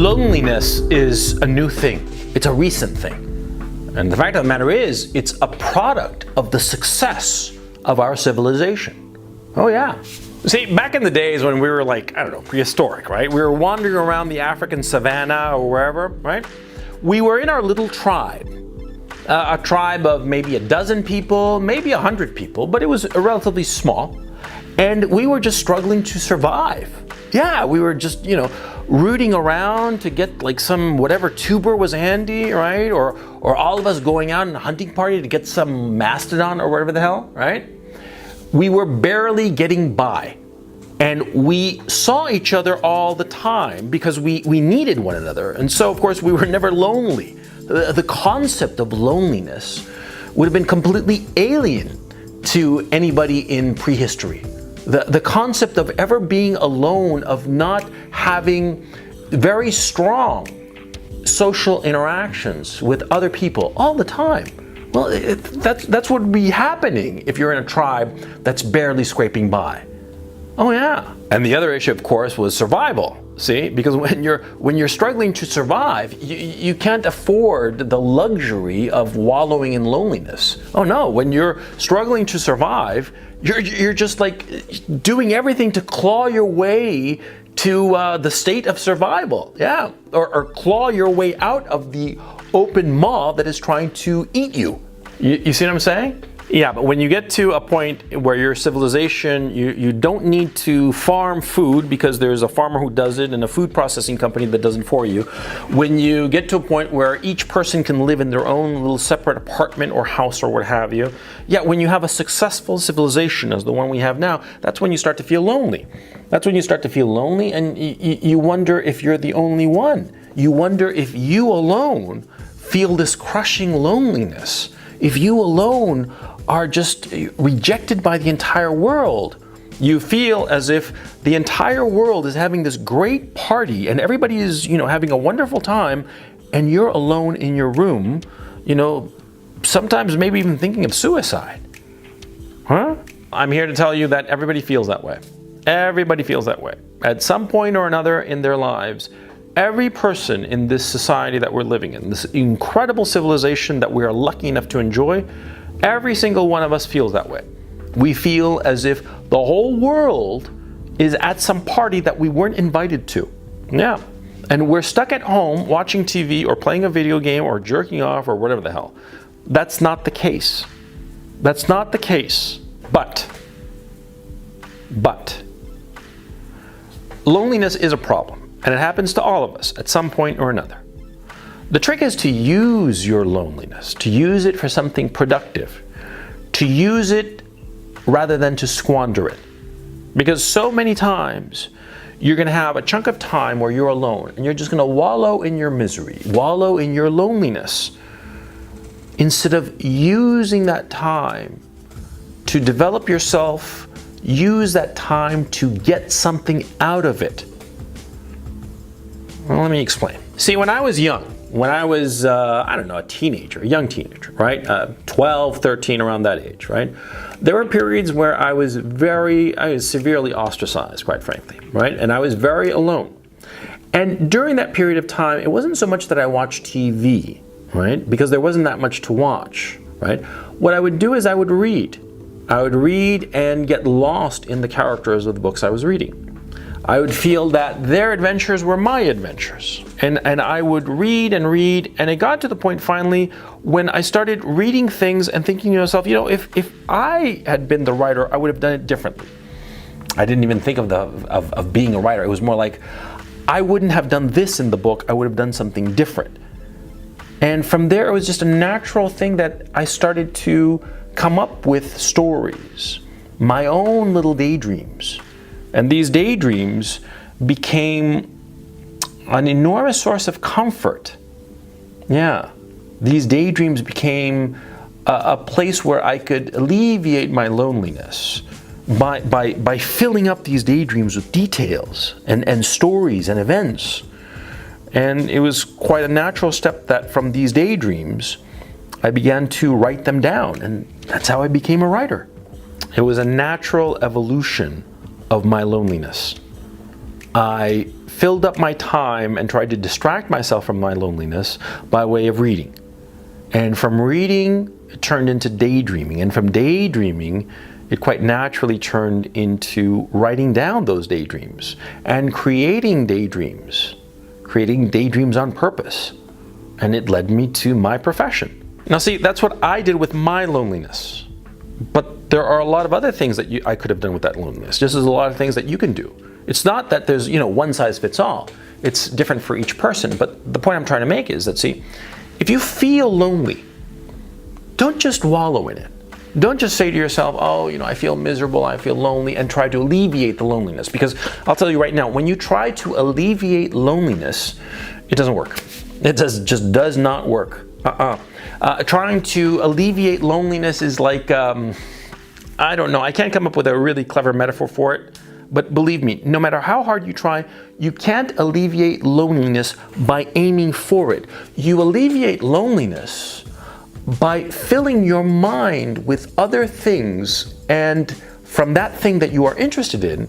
Loneliness is a new thing. It's a recent thing. And the fact of the matter is, it's a product of the success of our civilization. Oh yeah. See, back in the days when we were like, I don't know, prehistoric, right? We were wandering around the African savannah or wherever, right? We were in our little tribe. A tribe of maybe a dozen people, maybe 100 people, but it was relatively small. And we were just struggling to survive. Yeah, we were just, rooting around to get like some whatever tuber was handy, right? Or all of us going out in a hunting party to get some mastodon or whatever the hell, right? We were barely getting by. And we saw each other all the time because we needed one another. And so, of course, we were never lonely. The concept of loneliness would have been completely alien to anybody in prehistory. The concept of ever being alone, of not having very strong social interactions with other people all the time. Well, that's what would be happening if you're in a tribe that's barely scraping by. Oh yeah. And the other issue, of course, was survival. See, because when you're struggling to survive, you can't afford the luxury of wallowing in loneliness. Oh no, when you're struggling to survive, you're just like doing everything to claw your way to the state of survival. Yeah, or claw your way out of the open maw that is trying to eat you. You see what I'm saying? Yeah, but when you get to a point where your civilization, you don't need to farm food because there's a farmer who does it and a food processing company that does it for you. When you get to a point where each person can live in their own little separate apartment or house or what have you, yeah, when you have a successful civilization as the one we have now, that's when you start to feel lonely. That's when you start to feel lonely, and you wonder if you're the only one. You wonder if you alone feel this crushing loneliness. If you alone are just rejected by the entire world. You feel as if the entire world is having this great party and everybody is, having a wonderful time, and you're alone in your room, sometimes maybe even thinking of suicide. Huh? I'm here to tell you that everybody feels that way. Everybody feels that way. At some point or another in their lives, every person in this society that we're living in, this incredible civilization that we are lucky enough to enjoy, every single one of us feels that way. We feel as if the whole world is at some party that we weren't invited to. Yeah. And we're stuck at home watching TV or playing a video game or jerking off or whatever the hell. That's not the case. That's not the case. But loneliness is a problem, and it happens to all of us at some point or another. The trick is to use your loneliness, to use it for something productive, to use it rather than to squander it. Because so many times you're going to have a chunk of time where you're alone and you're just going to wallow in your misery, wallow in your loneliness, instead of using that time to develop yourself, use that time to get something out of it. Well, let me explain. See, when I was young, when I was, a teenager, a young teenager, right? 12, 13, around that age, right? There were periods where I was severely ostracized, quite frankly, right? And I was very alone. And during that period of time, it wasn't so much that I watched TV, right? Because there wasn't that much to watch, right? What I would do is I would read. I would read and get lost in the characters of the books I was reading. I would feel that their adventures were my adventures. And I would read, and it got to the point finally when I started reading things and thinking to myself, if I had been the writer, I would have done it differently. I didn't even think of being a writer. It was more like, I wouldn't have done this in the book, I would have done something different. And from there, it was just a natural thing that I started to come up with stories, my own little daydreams. And these daydreams became an enormous source of comfort. Yeah, these daydreams became a place where I could alleviate my loneliness by filling up these daydreams with details and stories and events. And it was quite a natural step that from these daydreams, I began to write them down, and that's how I became a writer. It was a natural evolution of my loneliness. I filled up my time and tried to distract myself from my loneliness by way of reading. And from reading, it turned into daydreaming. And from daydreaming, it quite naturally turned into writing down those daydreams and creating daydreams on purpose. And it led me to my profession. Now see, that's what I did with my loneliness. But there are a lot of other things that I could have done with that loneliness, just as a lot of things that you can do. It's not that there's, one size fits all. It's different for each person. But the point I'm trying to make is that, see, if you feel lonely, don't just wallow in it. Don't just say to yourself, oh, I feel miserable, I feel lonely, and try to alleviate the loneliness. Because I'll tell you right now, when you try to alleviate loneliness, it doesn't work. It just does not work. Trying to alleviate loneliness is like, I don't know, I can't come up with a really clever metaphor for it. But believe me, no matter how hard you try, you can't alleviate loneliness by aiming for it. You alleviate loneliness by filling your mind with other things, and from that thing that you are interested in,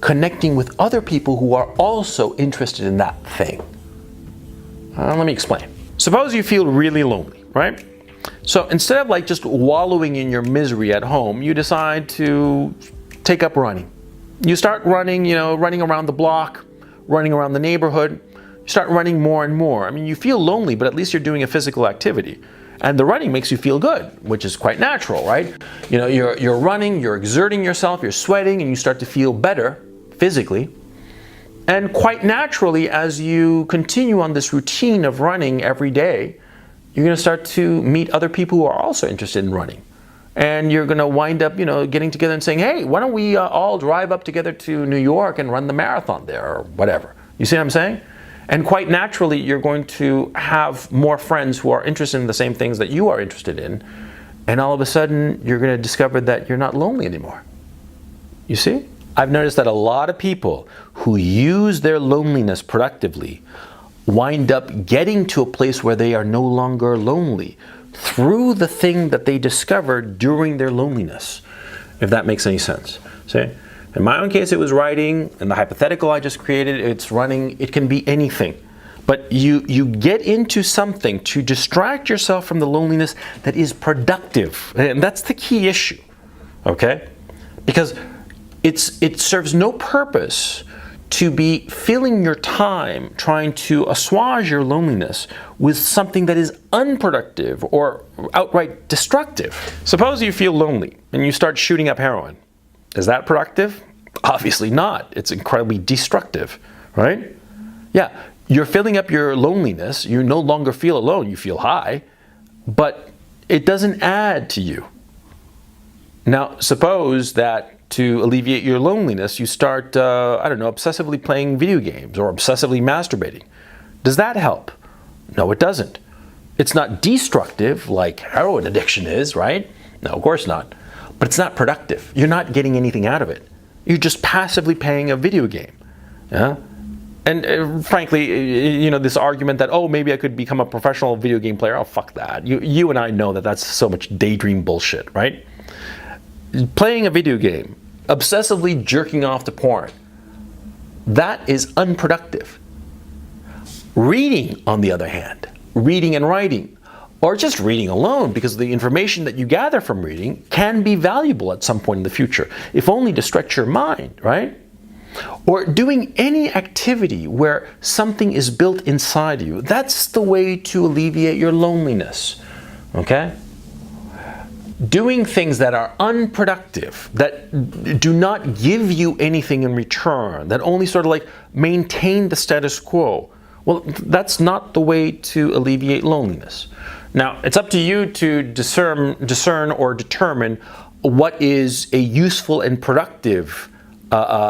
connecting with other people who are also interested in that thing. Let me explain. Suppose you feel really lonely, right? So instead of just wallowing in your misery at home, you decide to take up running. You start running, running around the block, running around the neighborhood. You start running more and more. I mean, you feel lonely, but at least you're doing a physical activity. And the running makes you feel good, which is quite natural, right? You're running, you're exerting yourself, you're sweating, and you start to feel better physically. And quite naturally, as you continue on this routine of running every day, you're going to start to meet other people who are also interested in running. And you're going to wind up, getting together and saying, hey, why don't we all drive up together to New York and run the marathon there or whatever. You see what I'm saying? And quite naturally, you're going to have more friends who are interested in the same things that you are interested in. And all of a sudden, you're going to discover that you're not lonely anymore. You see? I've noticed that a lot of people who use their loneliness productively wind up getting to a place where they are no longer lonely through the thing that they discovered during their loneliness, if that makes any sense. See? In my own case, it was writing. In the hypothetical I just created, it's running. It can be anything. But you get into something to distract yourself from the loneliness that is productive. And that's the key issue, okay? Because it serves no purpose to be filling your time trying to assuage your loneliness with something that is unproductive or outright destructive. Suppose you feel lonely and you start shooting up heroin. Is that productive? Obviously not. It's incredibly destructive, right? Yeah, you're filling up your loneliness. You no longer feel alone. You feel high, but it doesn't add to you. Now, suppose that to alleviate your loneliness, you start, obsessively playing video games or obsessively masturbating. Does that help? No, it doesn't. It's not destructive like heroin addiction is, right? No, of course not. But it's not productive. You're not getting anything out of it. You're just passively playing a video game. Yeah? And frankly, this argument that, oh, maybe I could become a professional video game player, oh, fuck that. You and I know that that's so much daydream bullshit, right? Playing a video game, obsessively jerking off to porn, that is unproductive. Reading, on the other hand, reading and writing, or just reading alone, because the information that you gather from reading can be valuable at some point in the future, if only to stretch your mind, right? Or doing any activity where something is built inside you. That's the way to alleviate your loneliness, okay? Doing things that are unproductive, that do not give you anything in return, that only sort of maintain the status quo. Well, that's not the way to alleviate loneliness. Now, it's up to you to discern or determine what is a useful and productive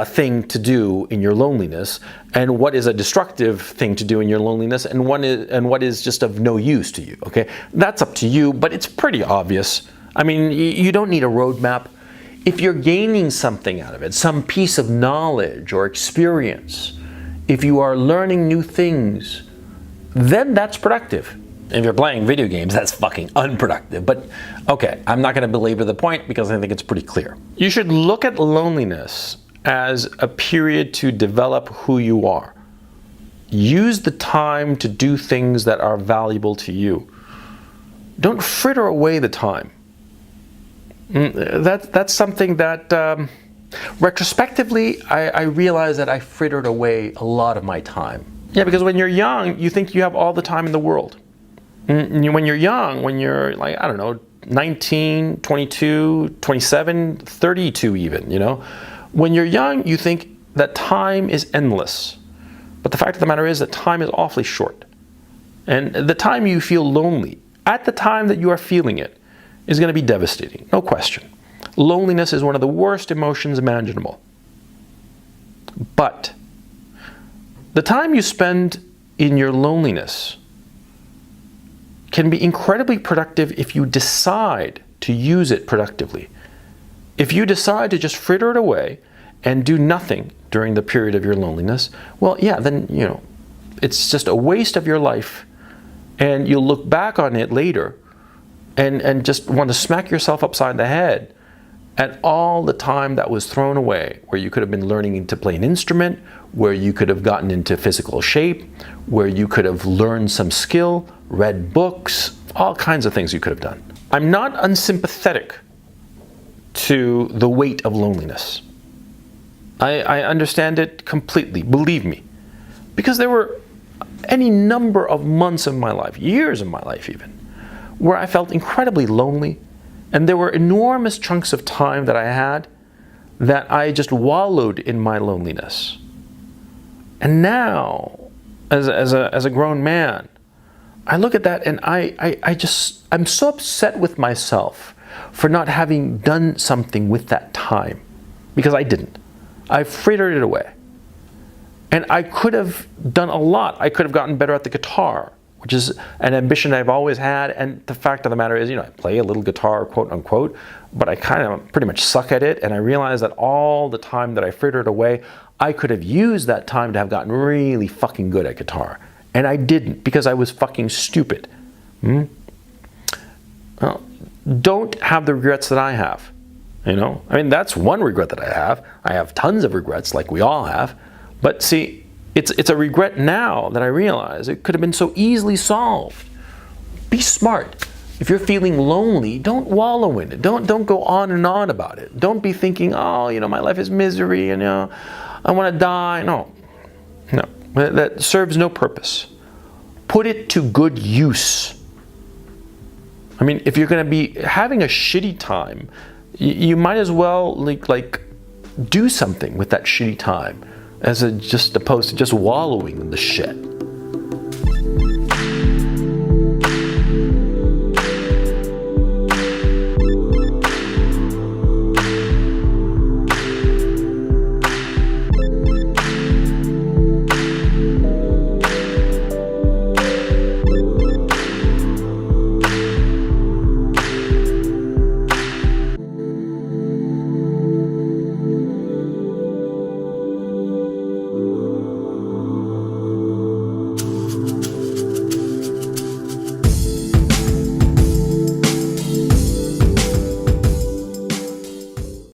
thing to do in your loneliness, and what is a destructive thing to do in your loneliness, and what is just of no use to you. Okay, that's up to you, but it's pretty obvious. I mean, you don't need a roadmap. If you're gaining something out of it, some piece of knowledge or experience, if you are learning new things, then that's productive. If you're playing video games, that's fucking unproductive. But okay, I'm not going to belabor the point because I think it's pretty clear. You should look at loneliness as a period to develop who you are. Use the time to do things that are valuable to you. Don't fritter away the time. That's something that, retrospectively, I realize that I frittered away a lot of my time. Yeah, because when you're young, you think you have all the time in the world. When you're young, when you're like, I don't know, 19, 22, 27, 32 even, you know. When you're young, you think that time is endless. But the fact of the matter is that time is awfully short. And the time you feel lonely, at the time that you are feeling it, is going to be devastating, no question. Loneliness is one of the worst emotions imaginable. But the time you spend in your loneliness can be incredibly productive if you decide to use it productively. If you decide to just fritter it away and do nothing during the period of your loneliness, well, yeah, then, you know, it's just a waste of your life, and you'll look back on it later and just want to smack yourself upside the head at all the time that was thrown away, where you could have been learning to play an instrument, where you could have gotten into physical shape, where you could have learned some skill, read books, all kinds of things you could have done. I'm not unsympathetic to the weight of loneliness. I understand it completely, believe me, because there were any number of months of my life, years of my life even, where I felt incredibly lonely, and there were enormous chunks of time that I had that I just wallowed in my loneliness. And now, as a grown man, I look at that and I'm so upset with myself for not having done something with that time, because I didn't. I frittered it away. And I could have done a lot. I could have gotten better at the guitar, which is an ambition I've always had. And the fact of the matter is, you know, I play a little guitar, quote unquote, but I kind of pretty much suck at it. And I realized that all the time that I frittered away, I could have used that time to have gotten really fucking good at guitar. And I didn't, because I was fucking stupid. Well, don't have the regrets that I have. You know, I mean, that's one regret that I have. I have tons of regrets, like we all have. But see, it's a regret now that I realize it could have been so easily solved. Be smart. If you're feeling lonely, don't wallow in it. Don't go on and on about it. Don't be thinking, oh, you know, my life is misery, and, you know, I want to die. No, that serves no purpose. Put it to good use. I mean, if you're going to be having a shitty time, you might as well like do something with that shitty time, as just opposed to just wallowing in the shit.